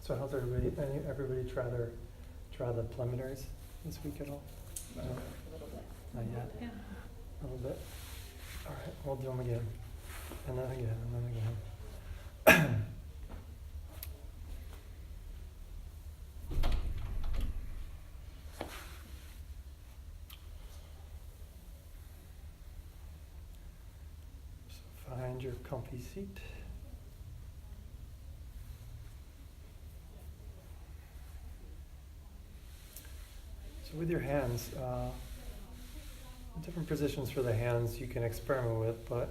So how's everybody, everybody try the preliminaries this week at all? No? A little bit. Not yet? Yeah. A little bit? All right, we'll do them again, and then again, and then again. So find your comfy seat. So with your hands, different positions for the hands you can experiment with, but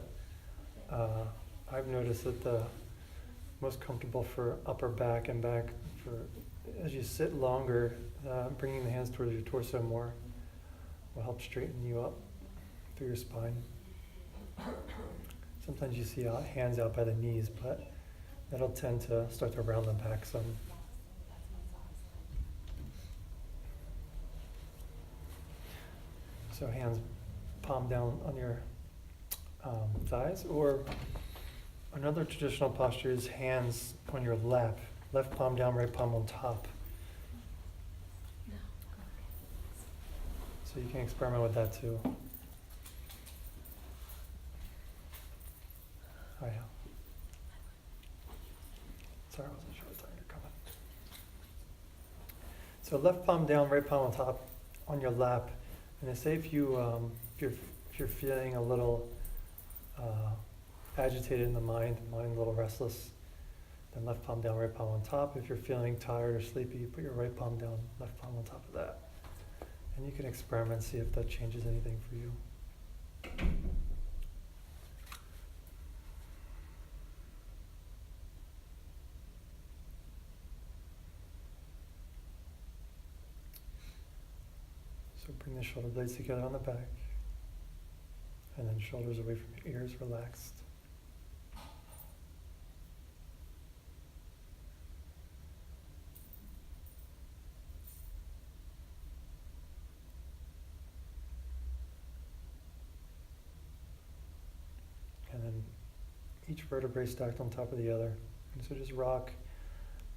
I've noticed that the most comfortable for upper back and back, for as you sit longer, bringing the hands towards your torso more will help straighten you up through your spine. Sometimes you see hands out by the knees, but that'll tend to start to round them back some. So hands palm down on your thighs, or another traditional posture is hands on your lap, left palm down, right palm on top. So you can experiment with that too. Hi, Hal. Sorry, I wasn't sure what time you're coming. So left palm down, right palm on top on your lap. And they say if you're feeling a little agitated in the mind a little restless, then left palm down, right palm on top. If you're feeling tired or sleepy, you put your right palm down, left palm on top of that. And you can experiment, see if that changes anything for you. So bring the shoulder blades together on the back, and then shoulders away from your ears, relaxed. And then each vertebrae stacked on top of the other. And so just rock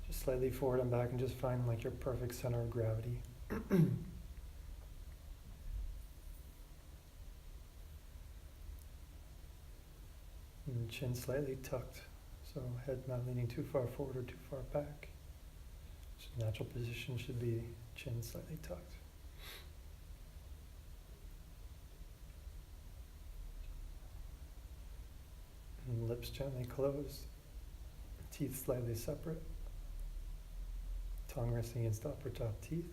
just slightly forward and back and just find like your perfect center of gravity. And chin slightly tucked, so head not leaning too far forward or too far back. So natural position should be chin slightly tucked. And lips gently closed, teeth slightly separate, tongue resting against the upper top teeth.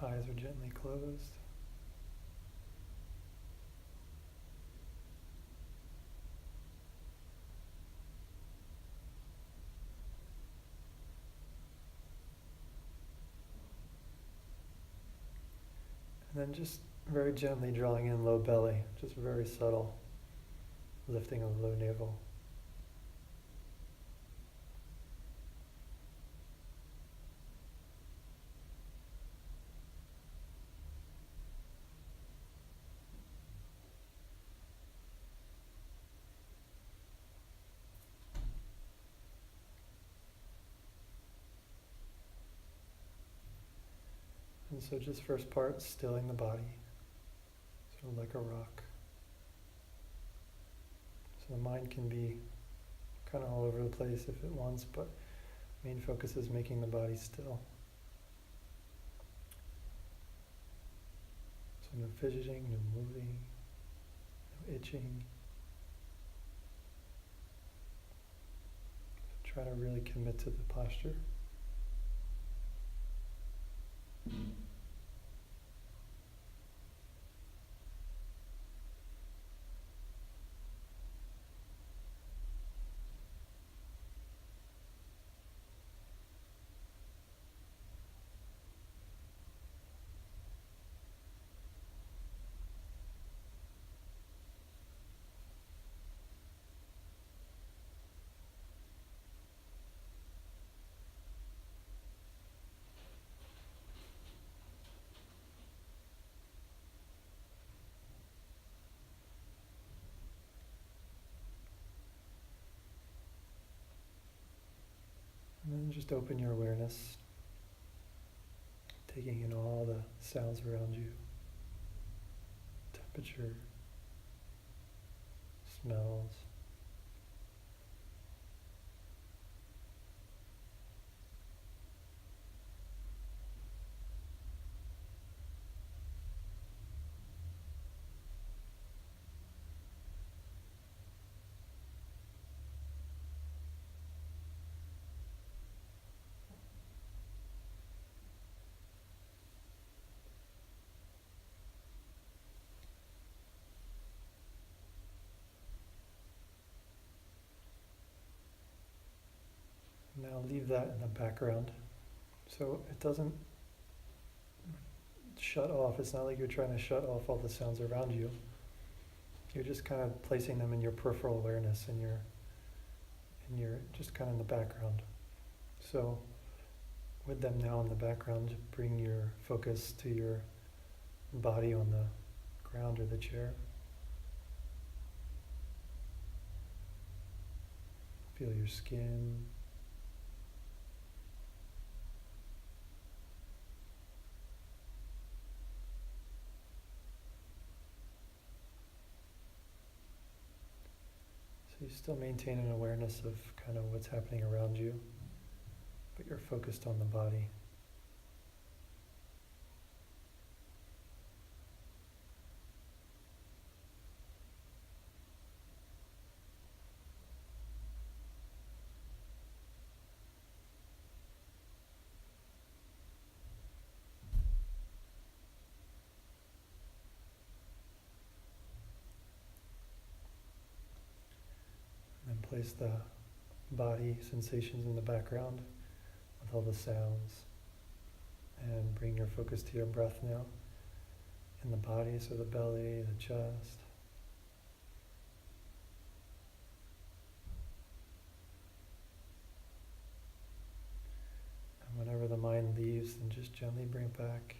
Eyes are gently closed. And then just very gently drawing in low belly, just very subtle lifting of low navel. And so just first part, stilling the body, sort of like a rock. So the mind can be kind of all over the place if it wants, but main focus is making the body still. So no fidgeting, no moving, no itching. So try to really commit to the posture. And then just open your awareness, taking in all the sounds around you, temperature, smells. Now leave that in the background so it doesn't shut off. It's not like you're trying to shut off all the sounds around you. You're just kind of placing them in your peripheral awareness and you're just kind of in the background. So with them now in the background, bring your focus to your body on the ground or the chair. Feel your skin. So you still maintain an awareness of kind of what's happening around you, but you're focused on the body. And place the body sensations in the background with all the sounds. And bring your focus to your breath now in the body, so the belly, the chest. And whenever the mind leaves, then just gently bring it back.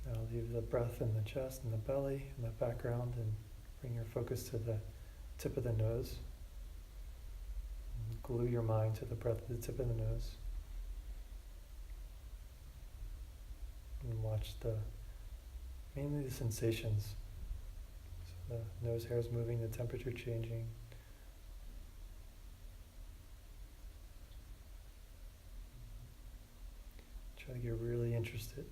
Now leave the breath in the chest and the belly in the background and bring your focus to the tip of the nose. And glue your mind to the breath at the tip of the nose. And watch mainly the sensations. So the nose hairs moving, the temperature changing. Try to get really interested.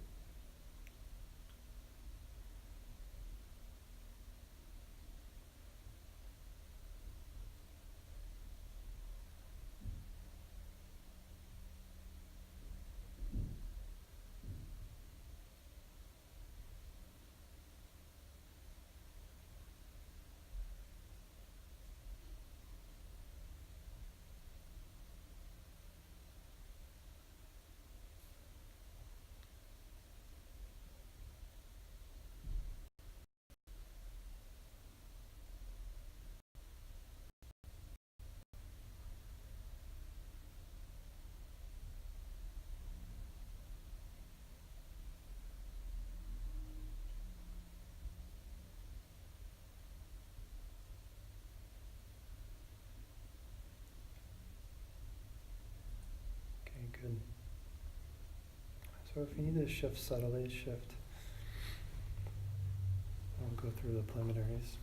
Okay, good. So if you need to shift subtly, shift. I'll go through the preliminaries.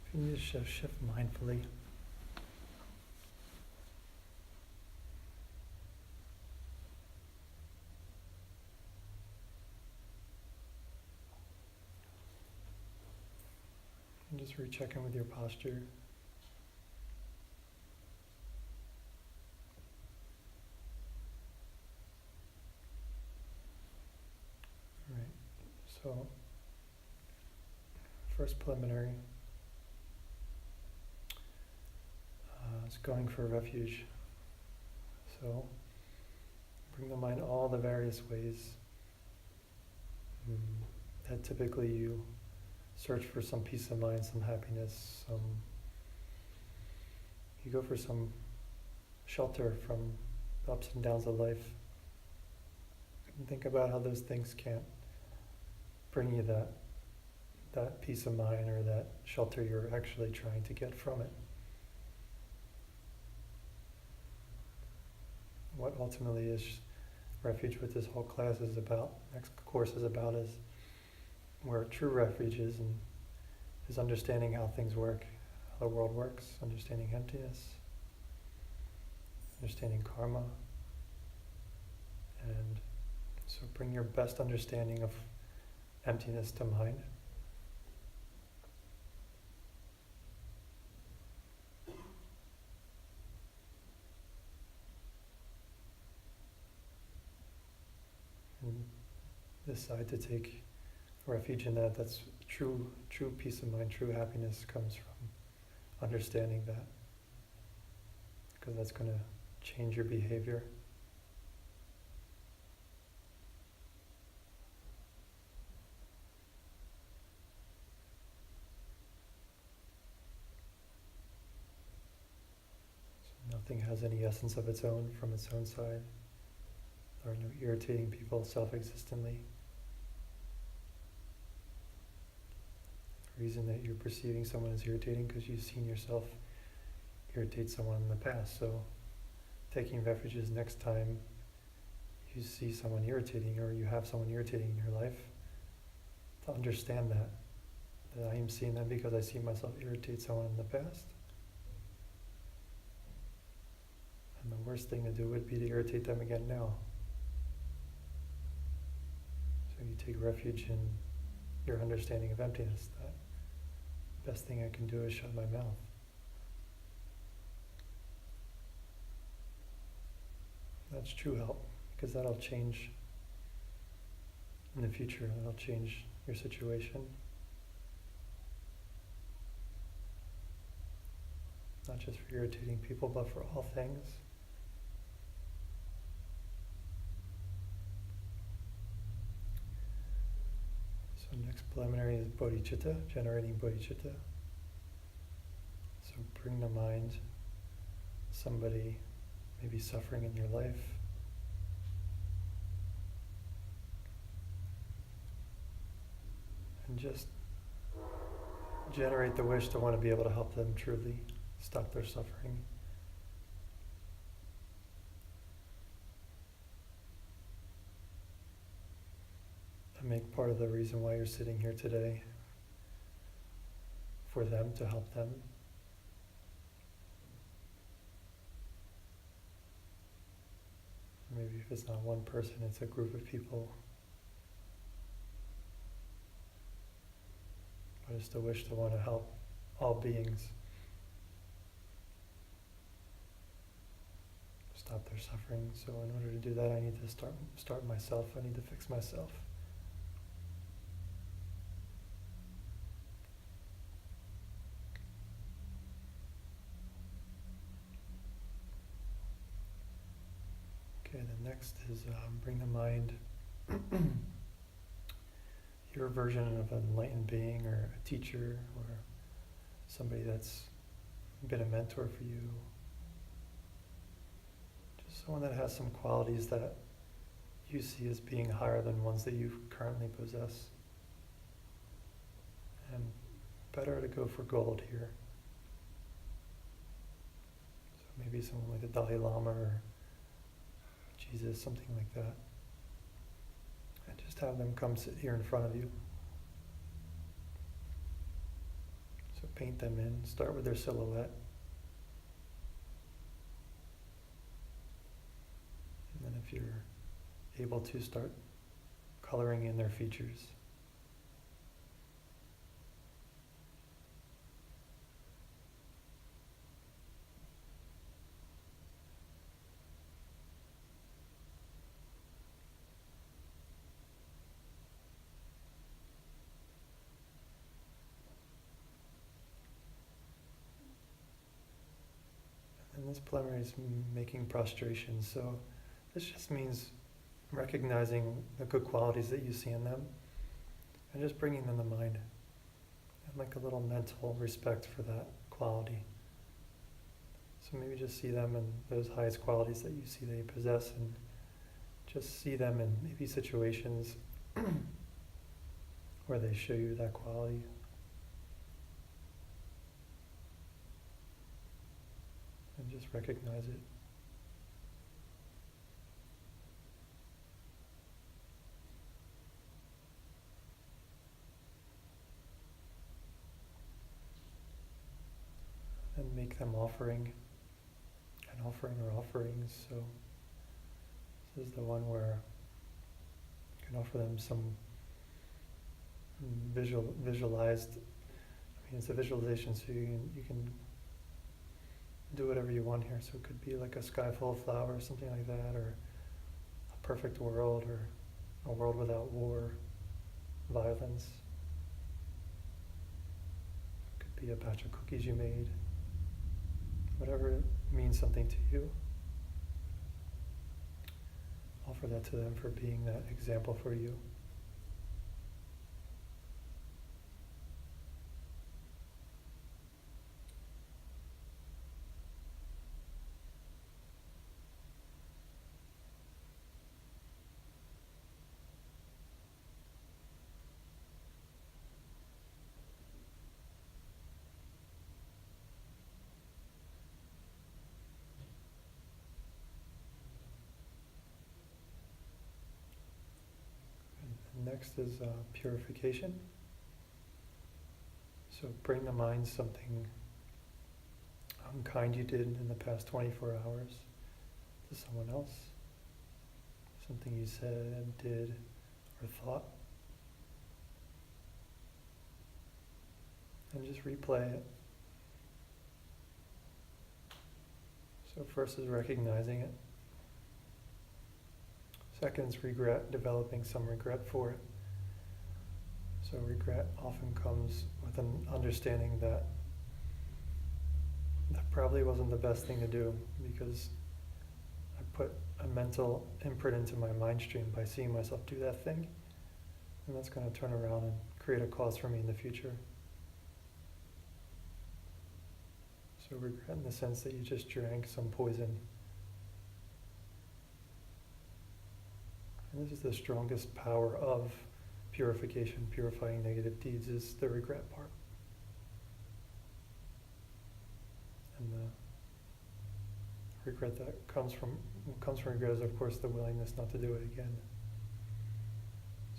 If you need to shift, shift mindfully. And just recheck in with your posture. All right, so first preliminary is going for refuge. So bring to mind all the various ways that typically you search for some peace of mind, some happiness, you go for some shelter from the ups and downs of life. And think about how those things can't bring you that peace of mind or that shelter you're actually trying to get from it. What ultimately is refuge, what this whole class is about, next course is about, is where true refuge is, and is understanding how things work, how the world works, understanding emptiness, understanding karma. And so bring your best understanding of emptiness to mind. And decide to take refuge in that. That's true peace of mind, true happiness comes from understanding that. Because that's going to change your behavior. So nothing has any essence of its own from its own side. There are no irritating people self-existently. The reason that you're perceiving someone as irritating because you've seen yourself irritate someone in the past. So taking refuge is next time you see someone irritating or you have someone irritating in your life, to understand that I am seeing them because I see myself irritate someone in the past. And the worst thing to do would be to irritate them again now. So you take refuge in your understanding of emptiness, that the best thing I can do is shut my mouth. That's true help, because that'll change in the future. That'll change your situation. Not just for irritating people, but for all things. So next preliminary is bodhicitta, generating bodhicitta. So bring to mind somebody maybe suffering in your life. And just generate the wish to want to be able to help them truly stop their suffering. And make part of the reason why you're sitting here today for them, to help them. Maybe if it's not one person, it's a group of people. But it's the wish to want to help all beings stop their suffering. So in order to do that, I need to start myself. I need to fix myself. Okay, the next is bring to mind your version of an enlightened being or a teacher or somebody that's been a mentor for you. Just someone that has some qualities that you see as being higher than ones that you currently possess. And better to go for gold here. So maybe someone like the Dalai Lama or Jesus, something like that. And just have them come sit here in front of you. So paint them in, start with their silhouette. And then if you're able to, start coloring in their features. this preliminary is making prostration. So this just means recognizing the good qualities that you see in them and just bringing them to mind. And like a little mental respect for that quality. So maybe just see them in those highest qualities that you see they possess, and just see them in maybe situations where they show you that quality. And just recognize it. And make them offering, an offering or offerings. So this is the one where you can offer them some visualized, I mean it's a visualization, so you can do whatever you want here. So it could be like a sky full of flowers, something like that, or a perfect world, or a world without war, violence. It could be a batch of cookies you made. Whatever means something to you. Offer that to them for being that example for you. Next is purification. So bring to mind something unkind you did in the past 24 hours to someone else. Something you said, did, or thought. And just replay it. So first is recognizing it. Second is regret, developing some regret for it. So regret often comes with an understanding that that probably wasn't the best thing to do, because I put a mental imprint into my mind stream by seeing myself do that thing, and that's going to turn around and create a cause for me in the future. So regret in the sense that you just drank some poison. And this is the strongest power of purification, purifying negative deeds, is the regret part. And the regret that comes from regret is, of course, the willingness not to do it again.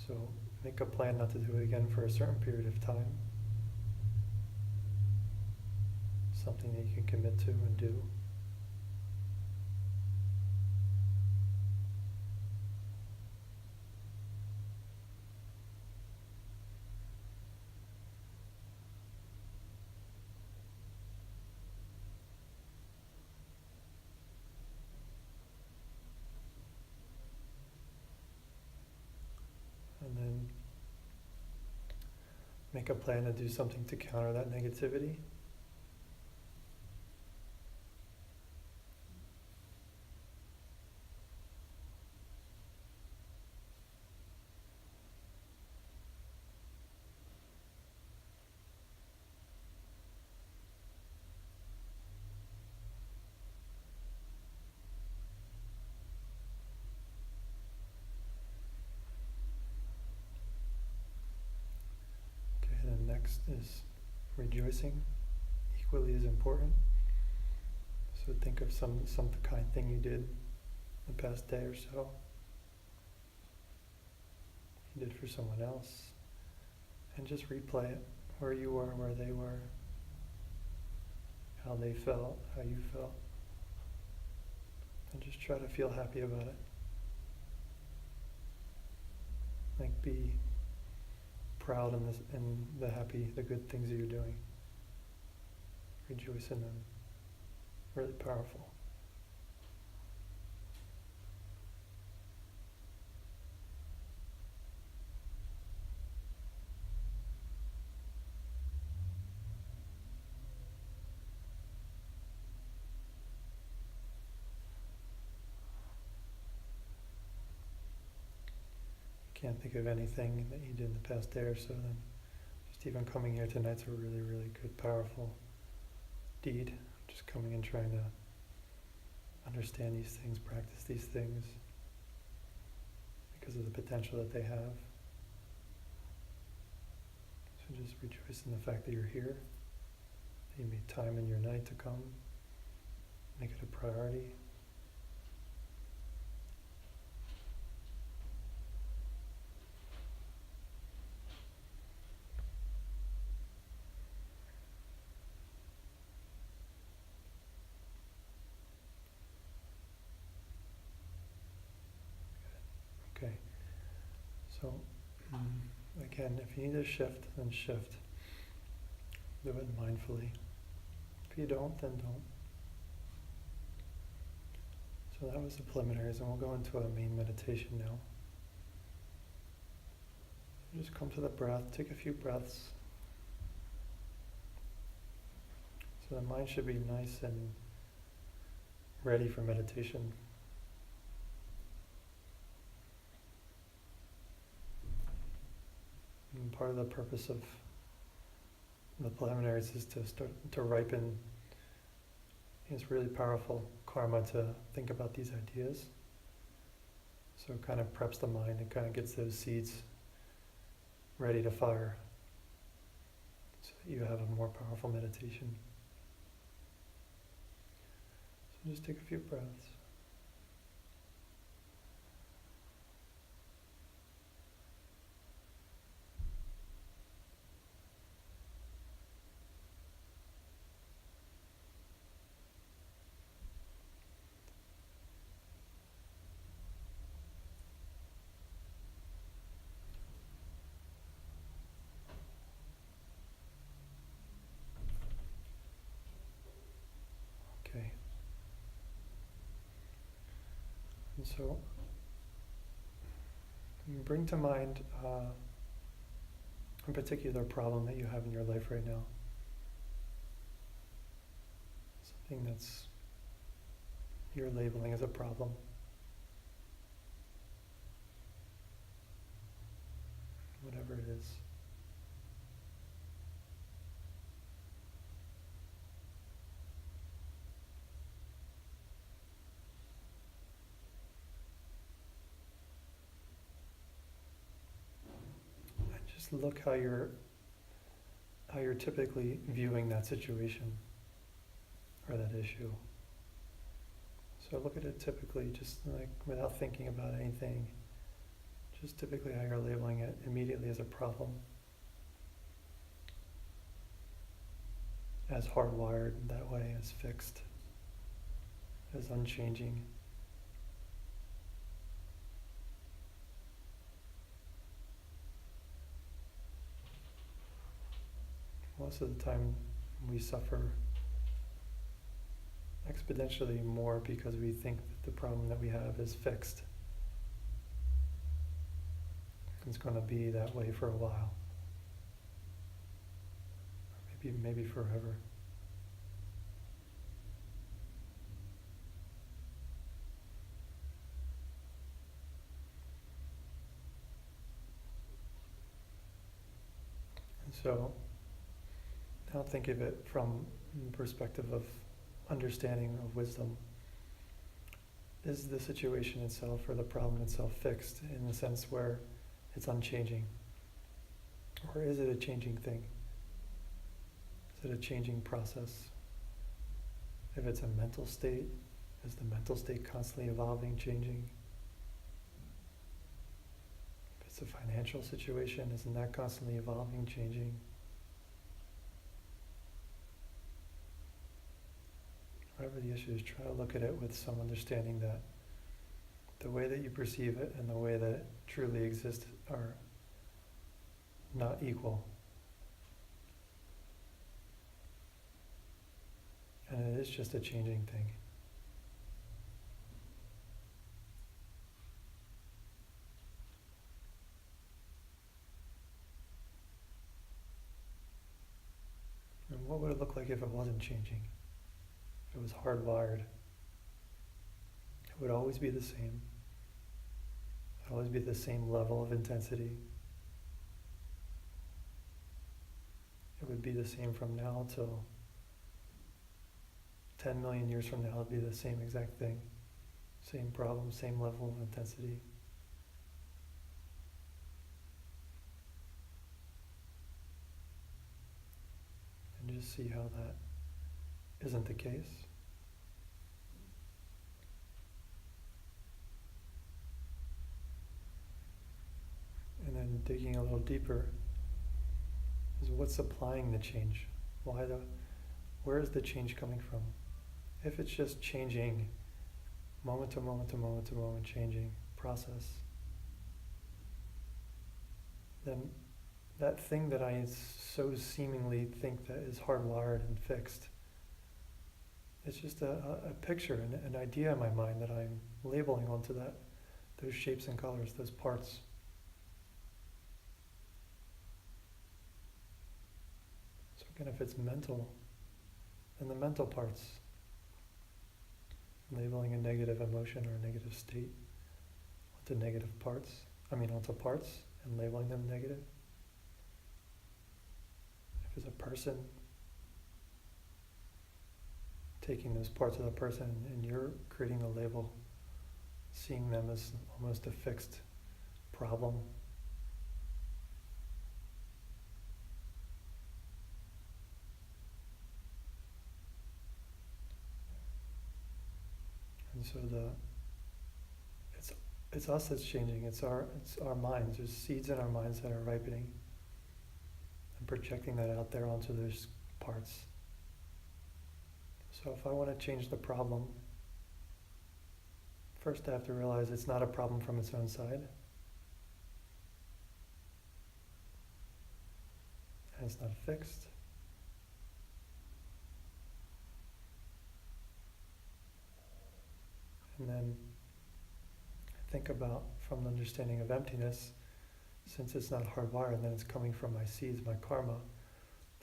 So make a plan not to do it again for a certain period of time. Something that you can commit to and do. And then make a plan to do something to counter that negativity. Next is rejoicing, equally as important. So think of some kind thing you did the past day or so. You did for someone else. And just replay it, where you were, where they were, how they felt, how you felt. And just try to feel happy about it. Like, be proud in the good things that you're doing. Rejoice in them. Really powerful. can't think of anything that you did in the past day or so, then just even coming here tonight's a really, really good, powerful deed. Just coming and trying to understand these things, practice these things because of the potential that they have. So just rejoice in the fact that you're here, that you made time in your night to come. Make it a priority. Okay, so again, if you need to shift, then shift. Do it mindfully. If you don't, then don't. So that was the preliminaries, and we'll go into a main meditation now. Just come to the breath, take a few breaths. So the mind should be nice and ready for meditation. And part of the purpose of the preliminaries is to start to ripen. It's really powerful karma to think about these ideas. So it kind of preps the mind and kind of gets those seeds ready to fire so that you have a more powerful meditation. So just take a few breaths. Okay. And so, bring to mind a particular problem that you have in your life right now. Something that's you're labeling as a problem. Whatever it is. Just look how you're typically viewing that situation or that issue. So look at it typically, just like without thinking about anything, just typically how you're labeling it immediately as a problem, as hardwired that way, as fixed, as unchanging. Most of the time we suffer exponentially more because we think that the problem that we have is fixed. It's going to be that way for a while. Or maybe forever. And so now think of it from the perspective of understanding of wisdom. Is the situation itself or the problem itself fixed in the sense where it's unchanging? Or is it a changing thing? Is it a changing process? If it's a mental state, is the mental state constantly evolving, changing? If it's a financial situation, isn't that constantly evolving, changing? Whatever the issue is, try to look at it with some understanding that the way that you perceive it and the way that it truly exists are not equal. And it is just a changing thing. And what would it look like if it wasn't changing? If it was hardwired? It would always be the same. It'll always be the same level of intensity. It would be the same from now till 10 million years from now. It'd be the same exact thing. Same problem, same level of intensity. And just see how that isn't the case. And then digging a little deeper is what's supplying the change? Where is the change coming from? If it's just changing moment to moment to moment to moment, changing process, then that thing that I so seemingly think that is hardwired and fixed, it's just a picture, an idea in my mind that I'm labeling onto those shapes and colors, those parts. So again, if it's mental, then the mental parts, labeling a negative emotion or a negative state onto onto parts and labeling them negative. If it's a person, taking those parts of the person and you're creating a label, seeing them as almost a fixed problem. And so it's us that's changing. It's our minds. There's seeds in our minds that are ripening and projecting that out there onto those parts. So if I want to change the problem, first I have to realize it's not a problem from its own side. And it's not fixed. And then think about, from the understanding of emptiness, since it's not hardwired and then it's coming from my seeds, my karma,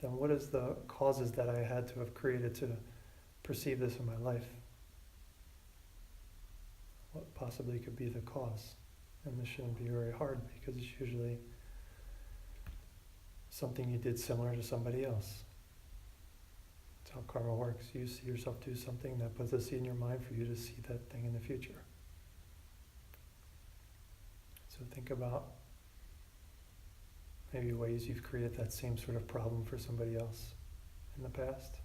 then what is the causes that I had to have created to perceive this in my life? What possibly could be the cause? And this shouldn't be very hard because it's usually something you did similar to somebody else. That's how karma works. You see yourself do something that puts a seed in your mind for you to see that thing in the future. So think about maybe ways you've created that same sort of problem for somebody else in the past.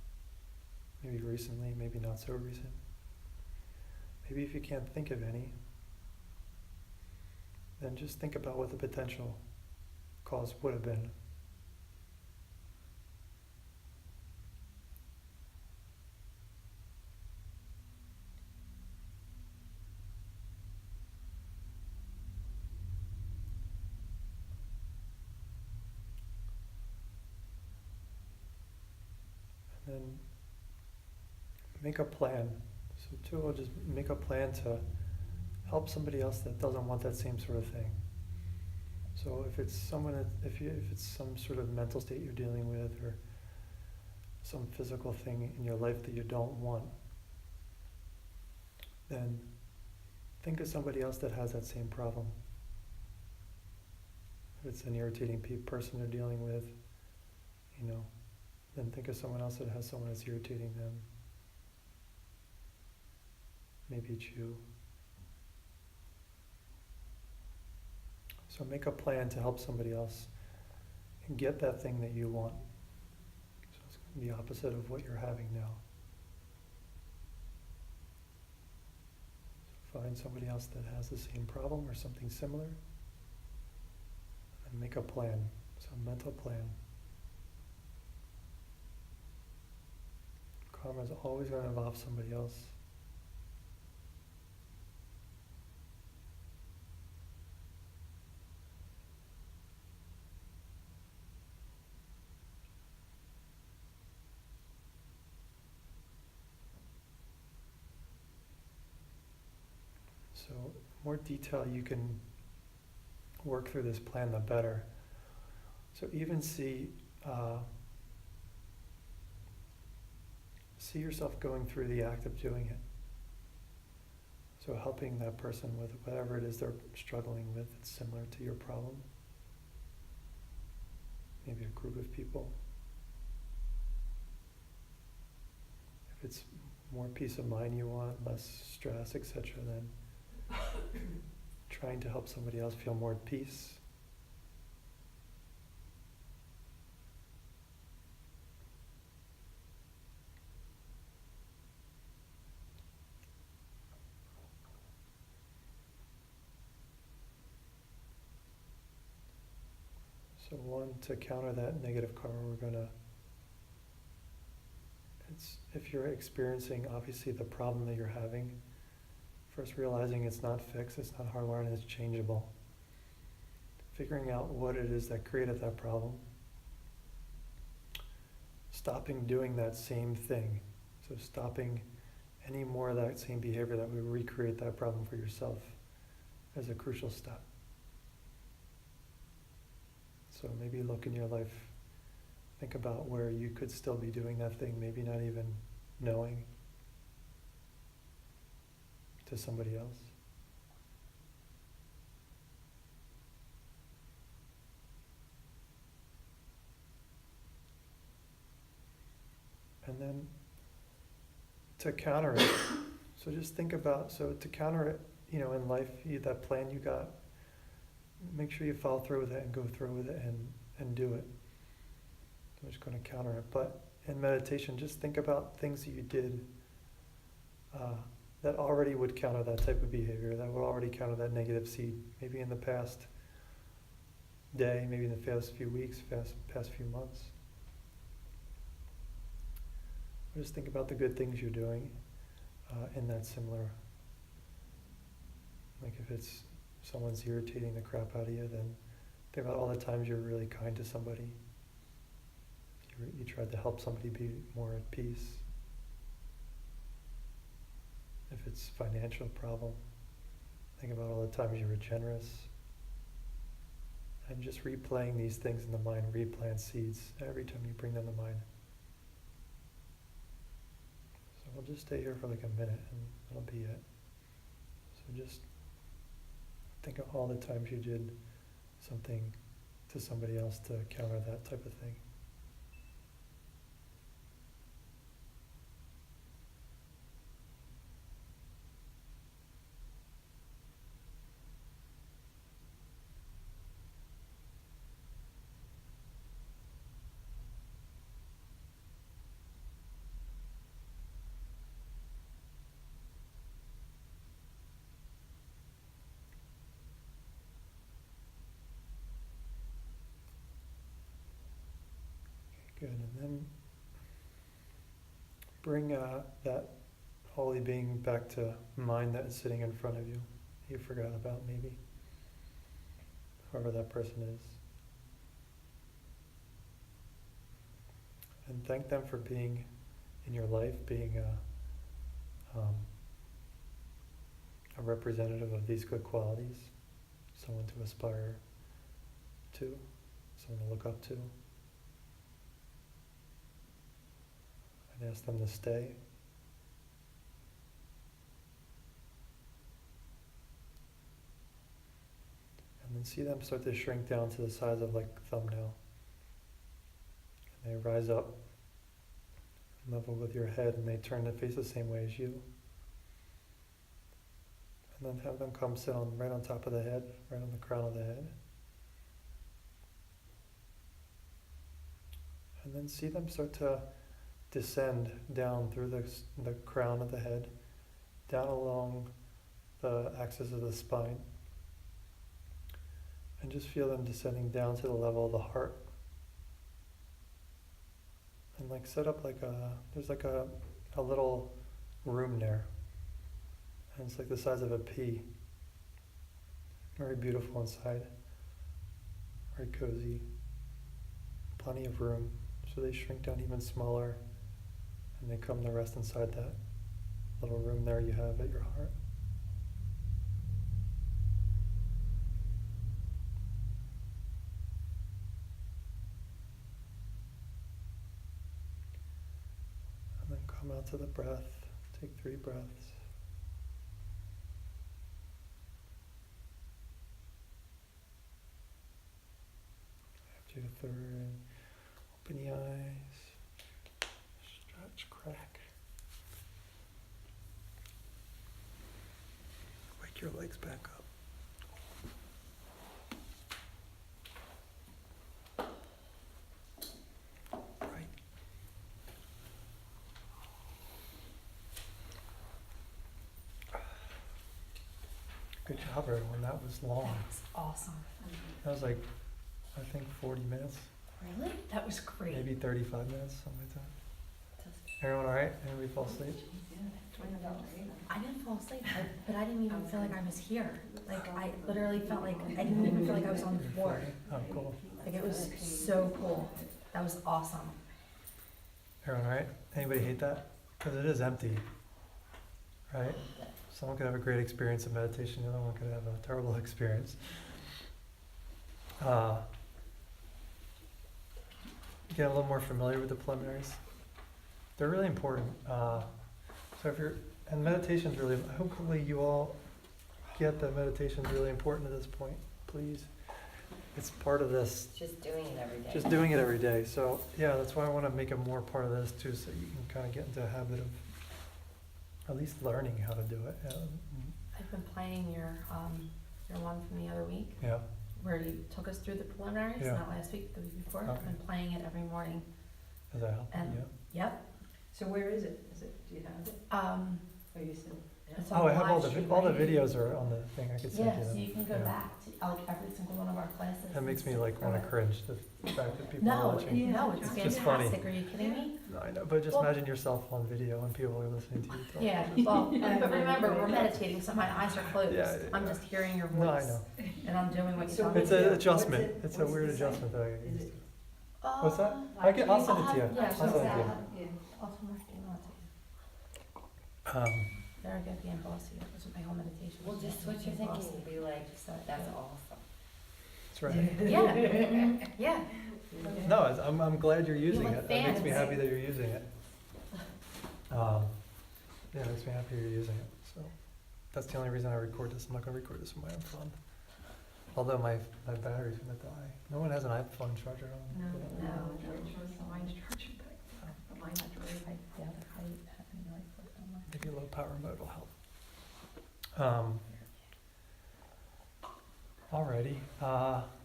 Maybe recently, maybe not so recent. Maybe if you can't think of any, then just think about what the potential cause would have been. And then make a plan. So two, I'll just make a plan to help somebody else that doesn't want that same sort of thing. So if it's if it's some sort of mental state you're dealing with, or some physical thing in your life that you don't want, then think of somebody else that has that same problem. If it's an irritating person they're dealing with, then think of someone else that has someone that's irritating them. Maybe it's you. So make a plan to help somebody else and get that thing that you want. So it's going to be the opposite of what you're having now. So find somebody else that has the same problem or something similar, and make a plan. So a mental plan. Karma is always going to involve somebody else. So more detail you can work through this plan, the better. So even see yourself going through the act of doing it. So helping that person with whatever it is they're struggling with that's similar to your problem. Maybe a group of people. If it's more peace of mind you want, less stress, etc., then trying to help somebody else feel more at peace. So one, to counter that negative karma, if you're experiencing obviously the problem that you're having, first realizing it's not fixed, it's not hardwired, and it's changeable. Figuring out what it is that created that problem. Stopping doing that same thing. So stopping any more of that same behavior that would recreate that problem for yourself as a crucial step. So maybe look in your life, think about where you could still be doing that thing, maybe not even knowing, to somebody else. And then to counter it, so just think about, so to counter it, in life, that plan you got, make sure you follow through with it and go through with it and do it. I'm just going to counter it. But in meditation, just think about things that you did that already would counter that type of behavior, that would already counter that negative seed, maybe in the past day, maybe in the past few weeks, past few months. Just think about the good things you're doing in that similar, like if it's someone's irritating the crap out of you, then think about all the times you're really kind to somebody. You tried to help somebody be more at peace. If it's a financial problem, think about all the times you were generous. And just replaying these things in the mind, replant seeds every time you bring them to mind. So we'll just stay here for like a minute and that'll be it. So just think of all the times you did something to somebody else to counter that type of thing. Good, and then bring that holy being back to mind that is sitting in front of you, you forgot about maybe, whoever that person is. And thank them for being in your life, being a representative of these good qualities, someone to aspire to, someone to look up to. And ask them to stay. And then see them start to shrink down to the size of like a thumbnail. And they rise up, level with your head, and they turn to face the same way as you. And then have them come sit right on top of the head, right on the crown of the head. And then see them start to descend down through the crown of the head, down along the axis of the spine, and just feel them descending down to the level of the heart. And like set up there's like a little room there, and it's like the size of a pea. Very beautiful inside, very cozy, plenty of room, so they shrink down even smaller. And they come to rest inside that little room there you have at your heart. And then come out to the breath. Take 3 breaths. 3. Open the eyes. Stretch, crack. Wake your legs back up. Right. Good job, everyone. That was long. That's awesome. That was like, I think 40 minutes, Really? That was great. maybe 35 minutes, something like that. Everyone all right? Anybody fall asleep? I didn't fall asleep, but I didn't even feel like I was here. Like, I literally felt like, I didn't even feel like I was on the floor. Oh, cool. Like, it was so cool. That was awesome. Everyone all right? Anybody hate that? Because it is empty, right? Someone could have a great experience of meditation, the other one could have a terrible experience. Get a little more familiar with the preliminaries. They're really important. So if you're, and meditation's really, hopefully you all get that meditation's really important at this point, please. It's part of this. Just doing it every day. Just doing it every day. So yeah, that's why I want to make it more part of this too, so you can kind of get into a habit of at least learning how to do it. I've been playing your one from the other week, Yeah. where you took us through the preliminaries, Yeah. not last week, the week before. Okay. I've been playing it every morning. Does that help? And- Yeah. Yep. So where is it? Do you have it? Or you said? It's on Oh, I have all live the stream, all the right? videos are on the thing. I could send Yeah, you so them. you can go Yeah. back to like every single one of our classes. That makes me and like want to go cringe, the fact that people are No, watching. no, it's It's just funny. fantastic. Are you kidding me? No, I know, but just Well- imagine yourself on video and people are listening to you talk. Yeah, well, but remember, we're meditating, so my eyes are closed. Yeah, yeah, I'm yeah. just hearing your No, I voice, know. and I'm doing what you So tell me It's to an do. adjustment. What's it- It's a what's weird the site? adjustment that I get Is used it? to. What's that? I'll send it to you. Yeah, I'll send it to you. Yeah. I'll send my email to you. There I go, being bossy. That wasn't my whole meditation. Well, just switch your Being thinking bossy. and be like, Just that, that's yeah. awesome. That's right. Yeah, yeah. No, I'm glad you're using look it. It makes me fancy. happy that you're using it. Yeah, it makes me happy you're using it. So that's the only reason I record this. I'm not gonna record this for my own fun. Although my battery's gonna die. No one has an iPhone charger on. No, No. mine's charging back. But mine's not I charging. doubt if I have any life left on mine. Maybe a low power mode will help. Alrighty.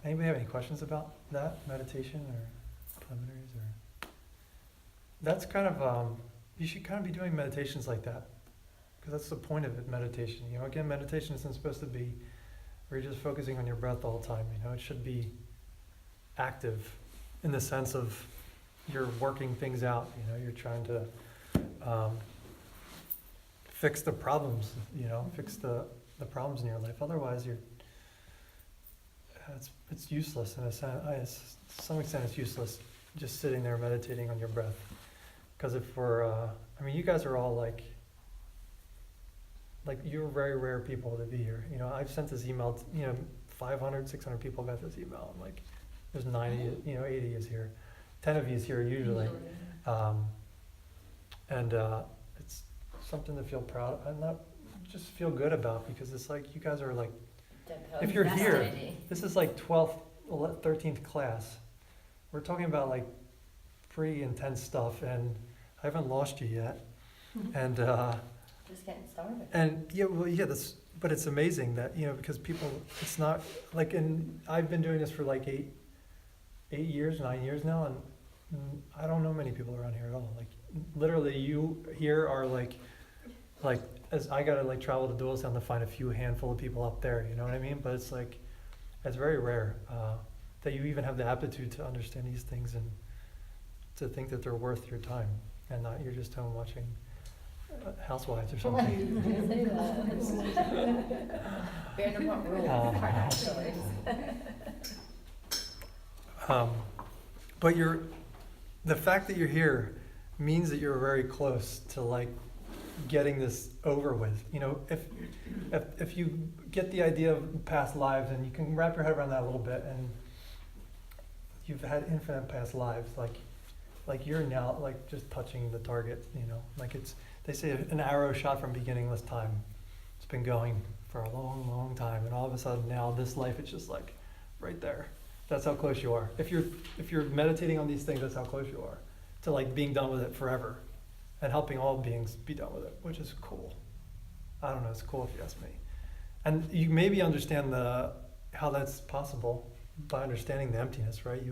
Anybody have any questions about that meditation or preliminaries or? That's kind of you should kind of be doing meditations like that, because that's the point of it. Meditation, you know. Again, meditation isn't supposed to be where you're just focusing on your breath the whole time. You know, it should be active, in the sense of you're working things out. You know, you're trying to fix the problems. You know, fix the problems in your life. Otherwise, it's useless in a sense. To some extent, it's useless just sitting there meditating on your breath. Because if we're, I mean, you guys are all like you're very rare people to be here. You know, I've sent this email. To, 500, 600 people got this email. I'm like, there's 90, 80 is here. 10 of you is here usually. And it's something to feel proud and not just feel good about, because it's like you guys are like, if you're here, Destiny. this is like 12th, 13th class. We're talking about like pretty intense stuff, and I haven't lost you yet. And Just getting started. and yeah, well, yeah, but it's amazing that, because people, it's not like, I've been doing this for like 8 years, 9 years now, and I don't know many people around here at all. Like, literally, you here are like, as I gotta like travel to Doylestown to find a handful of people up there, you know what I mean? But it's like, it's very rare that you even have the aptitude to understand these things and to think that they're worth your time, and not you're just home watching Housewives or something. Vanderpump Rules, actually. But the fact that you're here means that you're very close to like getting this over with. If you get the idea of past lives, and you can wrap your head around that a little bit, and you've had infinite past lives, like you're now like just touching the target. Like they say an arrow shot from beginningless time. It's been going for a long, long time, and all of a sudden now this life is just like right there. That's how close you are. If you're meditating on these things, that's how close you are to like being done with it forever and helping all beings be done with it, which is cool. I don't know, it's cool if you ask me. And you maybe understand how that's possible by understanding the emptiness, right?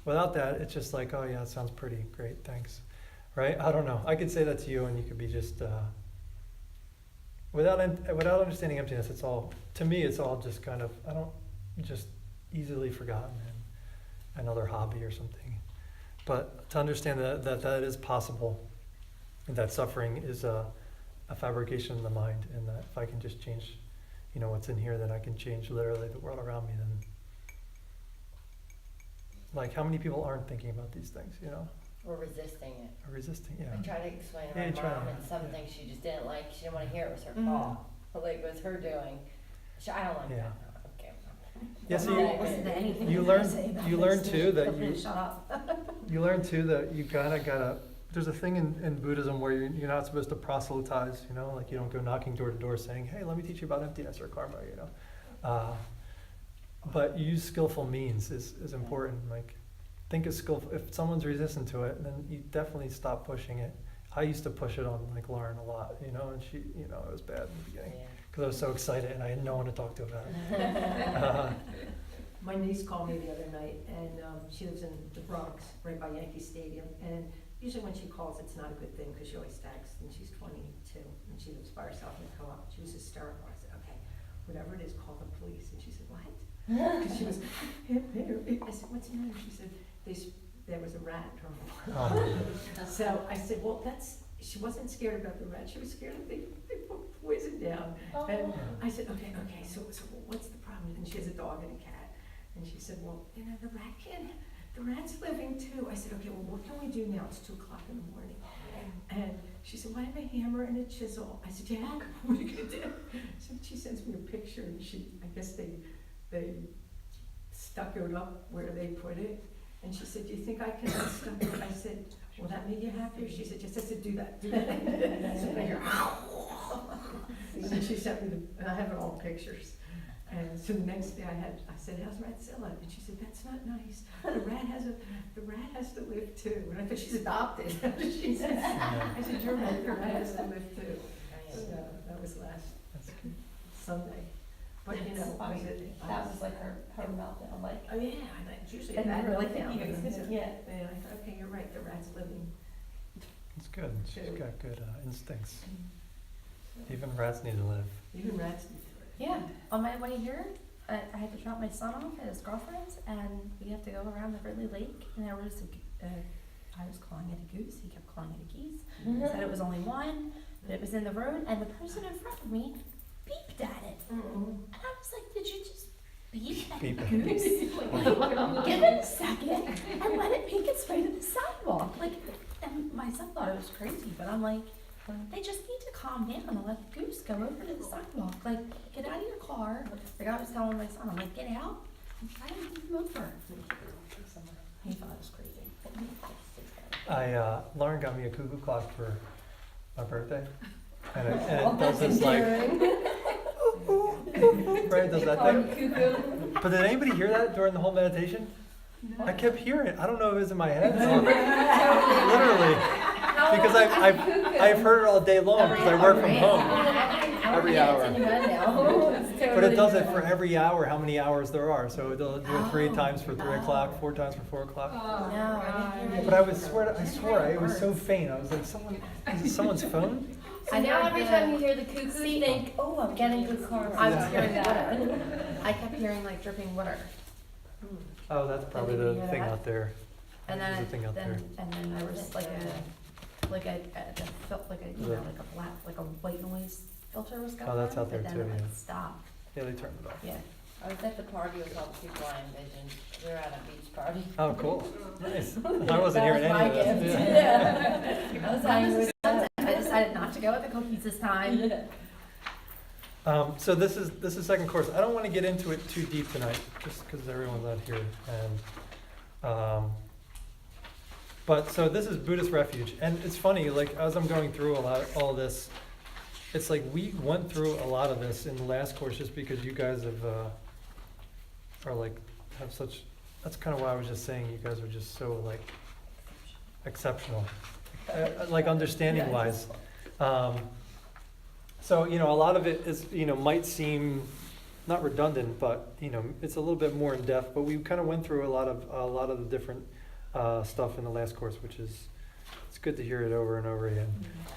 Without that, it's just like, oh yeah, it sounds pretty great, thanks, right? I don't know. I could say that to you, and you could be just without understanding emptiness. It's all, to me, it's all just kind of, I don't, just easily forgotten and another hobby or something. But to understand that is possible, and that suffering is a fabrication in the mind, and that if I can just change, what's in here, then I can change literally the world around me. Then, like, how many people aren't thinking about these things, Or resisting it. Or resisting, yeah. I tried to explain to Yeah, my you tried, mom, and some yeah. things she just didn't like. She didn't want to hear it was her Mhm. fault. But like it was her doing. I don't like Yeah. that. Okay. Yeah, so Well, it wasn't anything you I learn- say about you learn this. too that Tell me to you- shut up. You learn too that you gotta, there's a thing in Buddhism where you're not supposed to proselytize, like you don't go knocking door to door saying, hey, let me teach you about emptiness or karma, But use skillful means is important. Like, think of skillful, if someone's resistant to it, then you definitely stop pushing it. I used to push it on like Lauren a lot, and she, it was bad in the beginning Yeah. because I was so excited and I had no one to talk to about it. My niece called me the other night, and she lives in the Bronx, right by Yankee Stadium. And usually when she calls, it's not a good thing, because she always texts, and she's 22, and she lives by herself in the co-op. She was hysterical. I said, okay, whatever it is, call the police. And she said, what? Because she was, I said, what's the matter? She said, there was a rat Oh. So I said, well, she wasn't scared about the rat. She was scared that they put poison down. And I said, okay, so what's the problem? And she has a dog and a cat. And she said, well, the rat's living too. I said, okay, well, what can we do now? It's 2:00 in the morning. And she said, well, I have a hammer and a chisel. I said, yeah, what are you gonna do? So she sends me a picture, and I guess they stuck it up where they put it. And she said, do you think I can unstuck it? I said, will that make you happier? She said, yes. I said, do that. So I hear, and then she sent me and I have it all pictures. And so the next day I said, how's Ratzilla? And she said, that's not nice. The rat has to live too. And I thought, she's adopted. She said, I said, you're right, the rat has to live too. So that was last That's good. Sunday. But Funny. was it? That was like her meltdown, like. Oh, yeah, I thought it's usually a And bad really meltdown. thinking it was good, yeah. And I thought, okay, you're right, the rat's living. It's good. She's Good. got good instincts. Even rats need to live. Even rats need to live. Yeah, on my way here, I had to drop my son off at his girlfriend's, and we have to go around the Ridley Lake, and there was I was calling it a goose, he kept calling it a geese. He said it was only one, but it was in the road, and the person in front of me beeped at it. And I was like, did you just beep at Beep the at goose? Like, give it a second and let it make its way to the sidewalk. Like, and my son thought it was crazy, but I'm like, they just need to calm down and let the goose go over to the sidewalk. Like, get out of your car. Like I was telling my son, I'm like, get out and try to move over. He thought it was crazy. Lauren got me a cuckoo clock for my birthday, and it does this like, right, it does that thing. But did anybody hear that during the whole meditation? I kept hearing it. I don't know if it was in my head. Literally, because I've heard it all day long because I work from home. Every hour. But it does it for every hour, how many hours there are. So it'll do it 3 times for 3 o'clock, 4 times for 4 o'clock. No, I didn't hear it. But I swore it was so faint. I was like, is it someone's phone? I know every time you hear the cuckoo, you think, oh, I'm getting good karma. I was hearing water. I kept hearing like dripping water. Oh, that's probably did you the hear thing that? out there. And There's then, a thing out there. then there was like a black, like a white noise filter was going on. Oh, that's out there but too, then it yeah. would stop. Yeah, they turned it off. Yeah. I was at the party with all the people I envisioned. We were at a beach party. Oh, cool. Nice. I wasn't hearing That was any my of gift. this. Yeah. I was hanging with I decided not to go with the cookies this time. So this is second course. I don't want to get into it too deep tonight, just because everyone's not here. And but so this is Buddhist refuge, and it's funny. Like as I'm going through all this, it's like we went through a lot of this in the last course, just because you guys have such that's kind of why I was just saying you guys are just so like exceptional, like understanding wise. So, you know, a lot of it is, you know, might seem not redundant, but, you know, it's a little bit more in depth, but we kind of went through a lot of the different stuff in the last course, which is, it's good to hear it over and over again.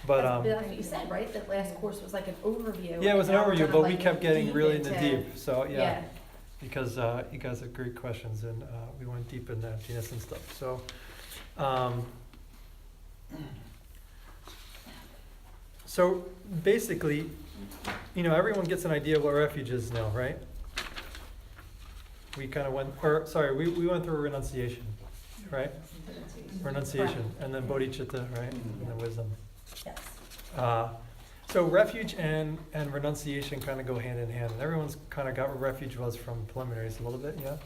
But, That's what you said, right? That last course was like an overview. yeah, it was an and now we're overview, gonna, but we like, kept getting deep really into into- deep, so, Yeah. because you guys had great questions, and we went deep in the emptiness and stuff. So, so basically, you know, everyone gets an idea of what refuge is now, right? We kind of went, or sorry, we went through renunciation, right? Renunciation, and then bodhicitta, right? And then wisdom. Yes. So refuge and renunciation kind of go hand in hand, and everyone's kind of got what refuge was from preliminaries a little bit, yeah?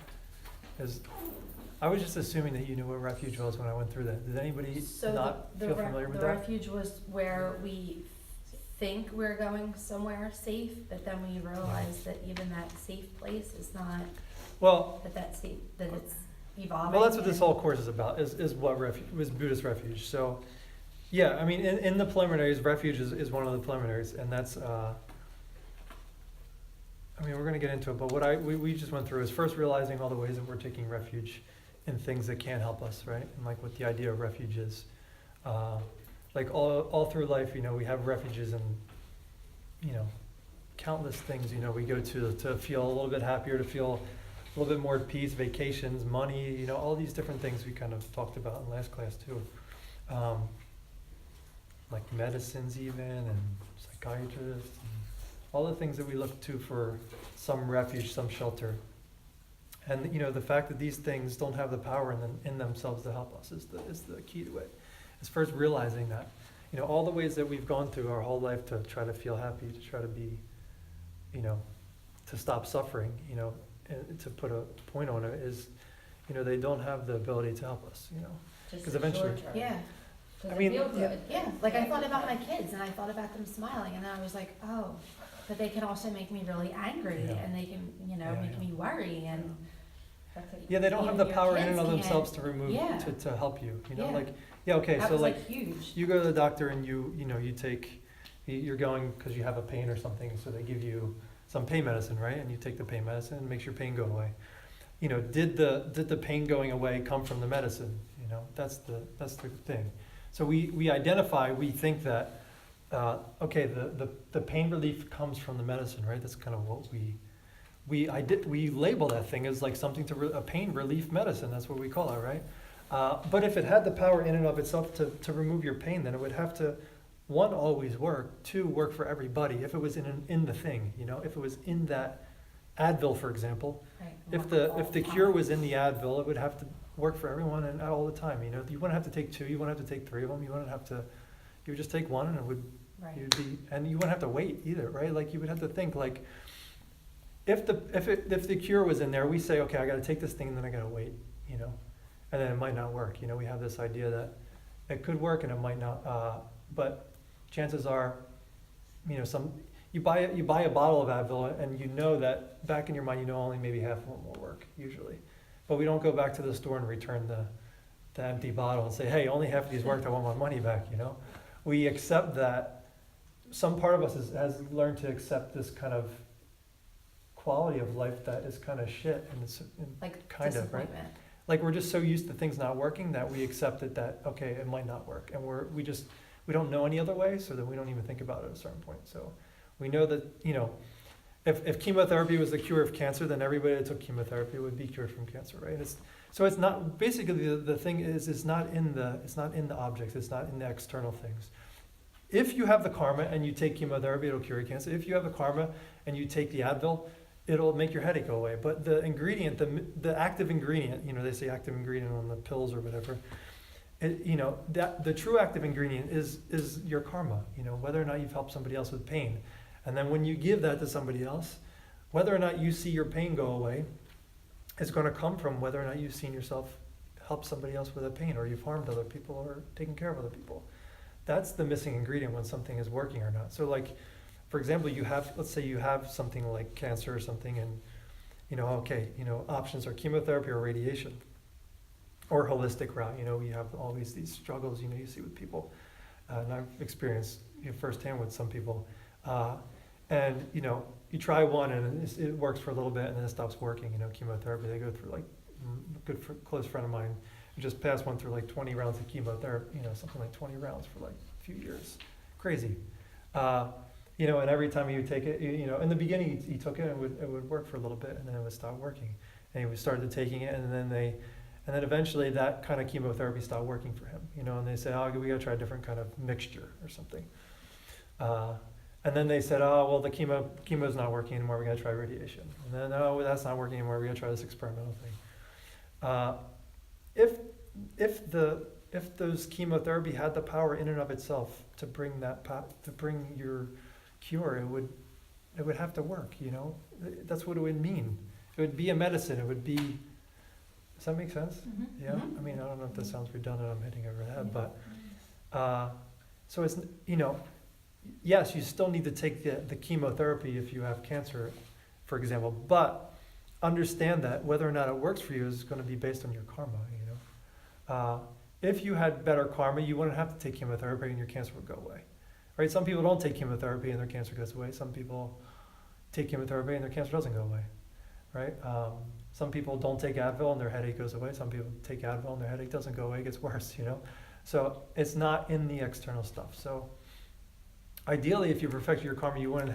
I was just assuming that you knew what refuge was when I went through that. Did anybody So not the feel familiar with the that? refuge was where we think we're going somewhere safe, but then we realize that even that safe place is not, Well, that it's evolving. well, that's what this and- whole course is about, is what refuge, was Buddhist refuge. So, yeah, I mean, in the preliminaries, refuge is one of the preliminaries, and that's, I mean, we're gonna get into it, but what we just went through is first realizing all the ways that we're taking refuge in things that can't help us, right? And like what the idea of refuge is. Like all through life, you know, we have refuges and, you know, countless things, you know, we go to feel a little bit happier, to feel a little bit more at peace, vacations, money, you know, all these different things we kind of talked about in last class too. Like medicines even, and psychiatrists, and all the things that we look to for some refuge, some shelter. And, you know, the fact that these things don't have the power in themselves to help us is the key to it. It's first realizing that, you know, all the ways that we've gone through our whole life to try to feel happy, to try to be, you know, to stop suffering, you know, and to put a point on it is, you know, they don't have the ability to help us, you know. Just 'Cause the eventually- short term. Yeah, Does I it mean, feel good? yeah, like I thought about my kids and I thought about them smiling and then I was like, oh, but they can also make me really angry Yeah. and they can, you know, Yeah, make yeah. me worry and, That's it. Yeah, they don't have Even the your power in kids and of can't- themselves to remove, Yeah. to help you, you know, Yeah. like, yeah, okay, that so was like, like huge. you go to the doctor and you know, you take, you're going because you have a pain or something, so they give you some pain medicine, right? And you take the pain medicine and it makes your pain go away. You know, did the pain going away come from the medicine? You know, that's the thing. So we identify, we think that, okay, the pain relief comes from the medicine, right? That's kind of what we label that thing as like something a pain relief medicine. That's what we call it, right? But if it had the power in and of itself to remove your pain, then it would have to, one, always work, two, work for everybody. If it was in the thing, you know, if it was in that Advil, for example, Right, if all the the cure time. was in the Advil, it would have to work for everyone and all the time. You know, you wouldn't have to take two, you wouldn't have to take three of them. You wouldn't have to. You would just take one, and it would. Right. You'd be, and you wouldn't have to wait either, right? Like you would have to think like, if the cure was in there, we say, okay, I got to take this thing, and then I got to wait, you know, and then it might not work. You know, we have this idea that it could work and it might not. But chances are, you know, you buy a bottle of Advil, and you know that back in your mind, you know only maybe half of them will work usually. But we don't go back to the store and return the empty bottle and say, hey, only half of these worked, I want my money back, you know? We accept that some part of us has learned to accept this kind of quality of life that is kind of shit, and it's Like kind of, right? disappointment. Like we're just so used to things not working that we accept it that, okay, it might not work. And we don't know any other way, so then we don't even think about it at a certain point. So we know that, you know, if chemotherapy was the cure of cancer, then everybody that took chemotherapy would be cured from cancer, right? So it's not, basically the thing is, it's not in the objects, it's not in the external things. If you have the karma and you take chemotherapy, it'll cure your cancer. If you have the karma and you take the Advil, it'll make your headache go away. But the ingredient, the active ingredient, you know, they say active ingredient on the pills or whatever, you know, that the true active ingredient is your karma, you know, whether or not you've helped somebody else with pain. And then when you give that to somebody else, whether or not you see your pain go away, is going to come from whether or not you've seen yourself help somebody else with a pain, or you've harmed other people, or taken care of other people. That's the missing ingredient when something is working or not. So like, for example, let's say you have something like cancer or something, okay, options are chemotherapy or radiation, or holistic route. We have always these struggles, you see with people, and I've experienced firsthand with some people. And you try one and it works for a little bit and then it stops working. Chemotherapy, they go through close friend of mine who just passed one through 20 rounds of chemotherapy, something like 20 rounds for a few years. Crazy. And every time he would take it, in the beginning he took it and it would work for a little bit and then it would stop working. And he started taking it and then eventually that kind of chemotherapy stopped working for him, and they said, oh, we gotta try a different kind of mixture or something. And then they said, oh, well, the chemo's not working anymore, we gotta try radiation. And then, oh, that's not working anymore, we gotta try this experimental thing. If those chemotherapy had the power in and of itself to bring your cure, it would have to work, That's what it would mean. It would be a medicine, it would be, does that make sense? Mm-hmm. Yeah, I mean, I don't know if that sounds redundant, I'm hitting over the head, but, so it's, yes, you still need to take the chemotherapy if you have cancer, for example, but understand that whether or not it works for you is going to be based on your karma, If you had better karma, you wouldn't have to take chemotherapy and your cancer would go away, right? Some people don't take chemotherapy and their cancer goes away. Some people take chemotherapy and their cancer doesn't go away, right? Some people don't take Advil and their headache goes away. Some people take Advil and their headache doesn't go away, it gets worse, So it's not in the external stuff. So ideally, if you perfect your karma, you wouldn't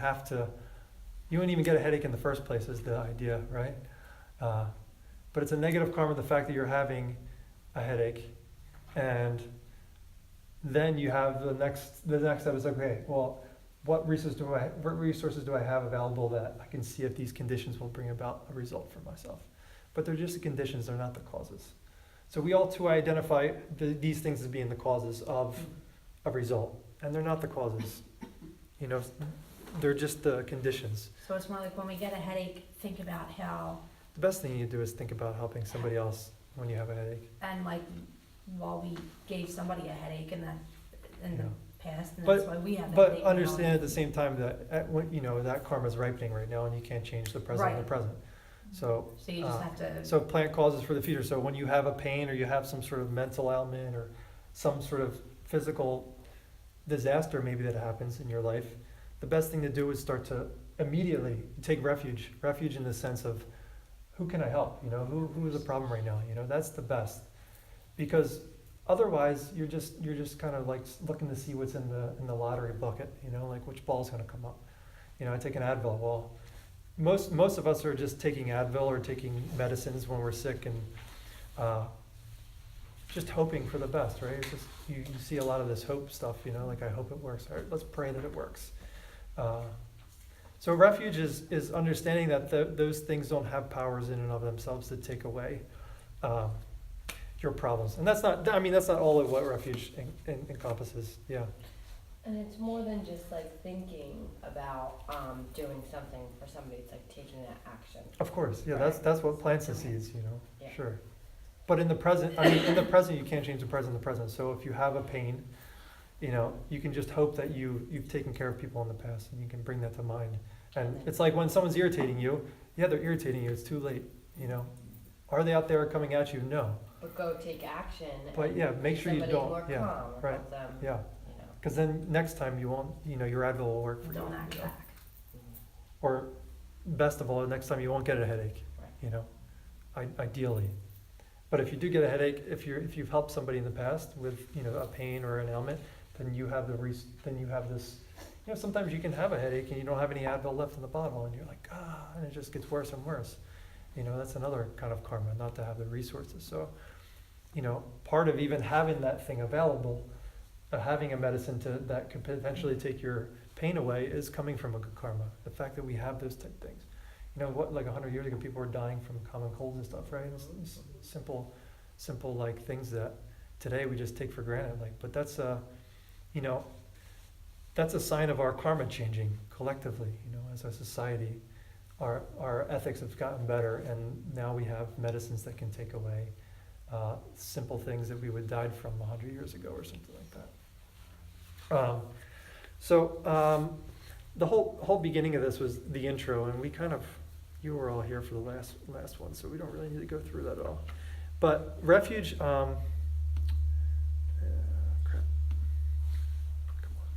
even get a headache in the first place is the idea, right? But it's a negative karma, the fact that you're having a headache, and then you have the next step is, okay, well, what resources do I have available that I can see if these conditions will bring about a result for myself? But they're just the conditions, they're not the causes. So we all too identify these things as being the causes of a result, and they're not the causes. They're just the conditions. So it's more like when we get a headache, think about how, The best thing you do is think about helping somebody else when you have a headache. and while we gave somebody a headache in the Yeah. past, and But- that's why we have a But headache now. understand at the same time that that karma is ripening right now, and you can't change the present in the Right. present. So So you just have to. So plant causes for the future. So when you have a pain or you have some sort of mental ailment or some sort of physical disaster maybe that happens in your life, the best thing to do is start to immediately take refuge. Refuge in the sense of, who can I help? Who is a problem right now? That's the best. Because otherwise you're just kind of looking to see what's in the lottery bucket, which ball's gonna come up. I take an Advil. Well, most of us are just taking Advil or taking medicines when we're sick and just hoping for the best, right? It's just you see a lot of this hope stuff, I hope it works. All right, let's pray that it works. So refuge is understanding that those things don't have powers in and of themselves to take away your problems. And that's not all of what refuge encompasses. Yeah. And it's more than just thinking about doing something for somebody. It's taking that action. Of course, yeah, Right. that's what plants the seeds, Yeah. sure. But in the present, you can't change the present. So if you have a pain, you can just hope that you've taken care of people in the past, and you can bring that to mind. And it's like when someone's irritating you, yeah, they're irritating you, it's too late, Are they out there coming at you? No. But go take action. But and yeah, make sure you somebody don't, more yeah, calm, right, help them, yeah. Because then next time you won't, your Advil will work for you. Don't act back. Or best of all, next time you won't get a headache, Right. ideally. But if you do get a headache, if you've helped somebody in the past with a pain or an ailment, then you have this. Sometimes you can have a headache and you don't have any Advil left in the bottle, and you're like, and it just gets worse and worse. That's another kind of karma, not to have the resources. So, part of even having that thing available, having a medicine that could potentially take your pain away, is coming from a good karma. The fact that we have those type things. 100 years ago, people were dying from common colds and stuff, right? It's simple things that today we just take for granted. But that's that's a sign of our karma changing collectively. As a society, our ethics have gotten better, and now we have medicines that can take away simple things that we would died from 100 years ago or something like that. The whole beginning of this was the intro, and we kind of you were all here for the last one, so we don't really need to go through that at all. But refuge, crap. Come on.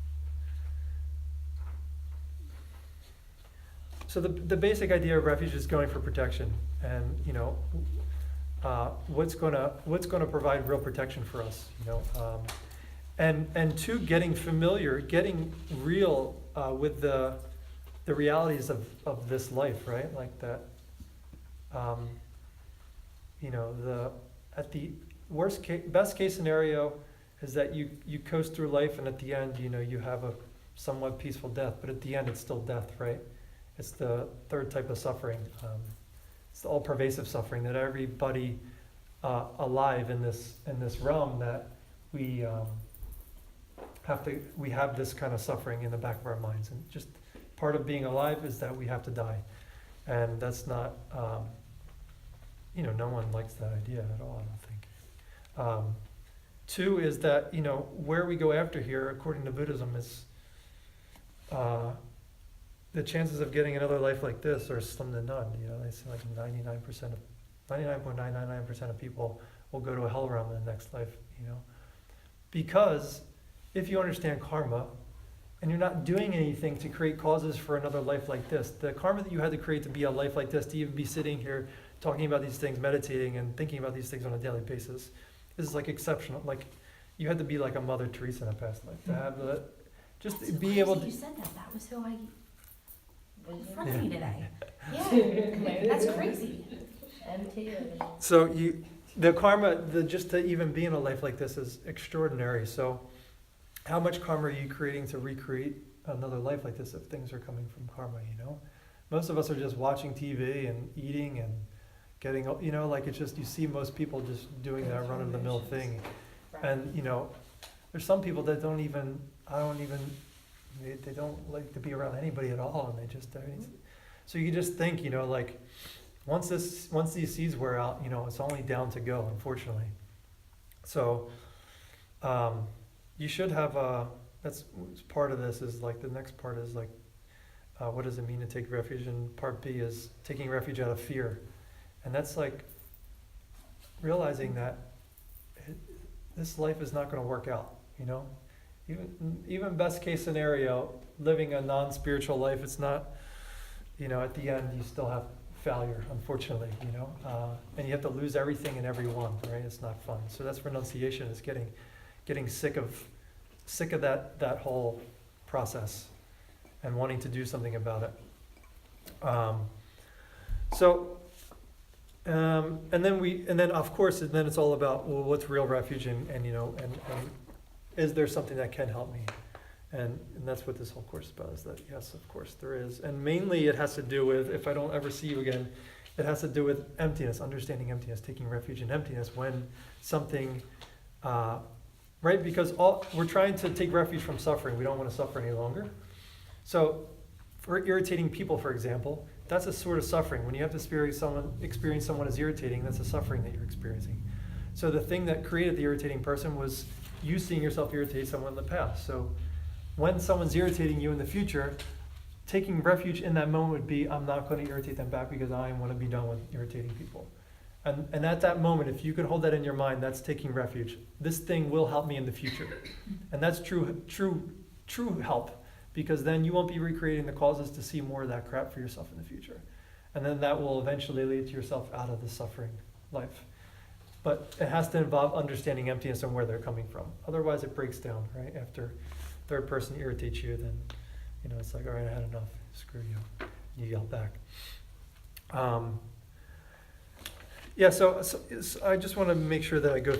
So the basic idea of refuge is going for protection, and what's gonna provide real protection for us, and two, getting familiar, getting real with the realities of this life, right? Like that, at the best case scenario is that you coast through life, and at the end, you have a somewhat peaceful death, but at the end, it's still death, right? It's the third type of suffering. It's the all-pervasive suffering that everybody alive in this realm, that we have this kind of suffering in the back of our minds, and just part of being alive is that we have to die, and that's not, no one likes that idea at all, I don't think. Two is that, where we go after here, according to Buddhism, is the chances of getting another life like this are slim to none. They say like 99.999% of people will go to a hell realm in the next life, because if you understand karma, and you're not doing anything to create causes for another life like this, the karma that you had to create to be a life like this, to even be sitting here talking about these things, meditating and thinking about these things on a daily basis, is like exceptional. Like, you had to be like a Mother Teresa in a past life to have the, just That's so be able crazy to. you said that. That was who I in front Yeah. of me today. Yeah, that's crazy. Empty or So the karma, just to even be in a life like this is extraordinary. So how much karma are you creating to recreate another life like this if things are coming from karma, Most of us are just watching TV and eating and getting, like it's just, you see most people just doing that run-of-the-mill thing. And, there's some people that don't like to be around anybody at all, and they just, so you just think, like, once these seeds wear out, it's only down to go, unfortunately. So, you should have that's part of this is like, the next part is like, what does it mean to take refuge? And part B is taking refuge out of fear. And that's like realizing that this life is not going to work out, Even best case scenario, living a non-spiritual life, it's not, at the end you still have failure, unfortunately, and you have to lose everything and everyone, right? It's not fun. So that's renunciation, is getting sick of that whole process and wanting to do something about it. And then of course, and then it's all about, well, what's real refuge, and is there something that can help me? And that's what this whole course is about, is that yes, of course there is. And mainly it has to do with, if I don't ever see you again, it has to do with emptiness, understanding emptiness, taking refuge in emptiness when something, right? Because we're trying to take refuge from suffering. We don't want to suffer any longer. So for irritating people, for example, that's a sort of suffering. When you have to experience someone as irritating, that's a suffering that you're experiencing. So the thing that created the irritating person was you seeing yourself irritate someone in the past. So when someone's irritating you in the future, taking refuge in that moment would be, I'm not going to irritate them back because I want to be done with irritating people. And at that moment, if you can hold that in your mind, that's taking refuge. This thing will help me in the future. And that's true help, because then you won't be recreating the causes to see more of that crap for yourself in the future. And then that will eventually lead to yourself out of the suffering life. But it has to involve understanding emptiness and where they're coming from. Otherwise it breaks down, right? After third person irritates you, then it's like, all right, I had enough, screw you. You yell back. So I just want to make sure that I go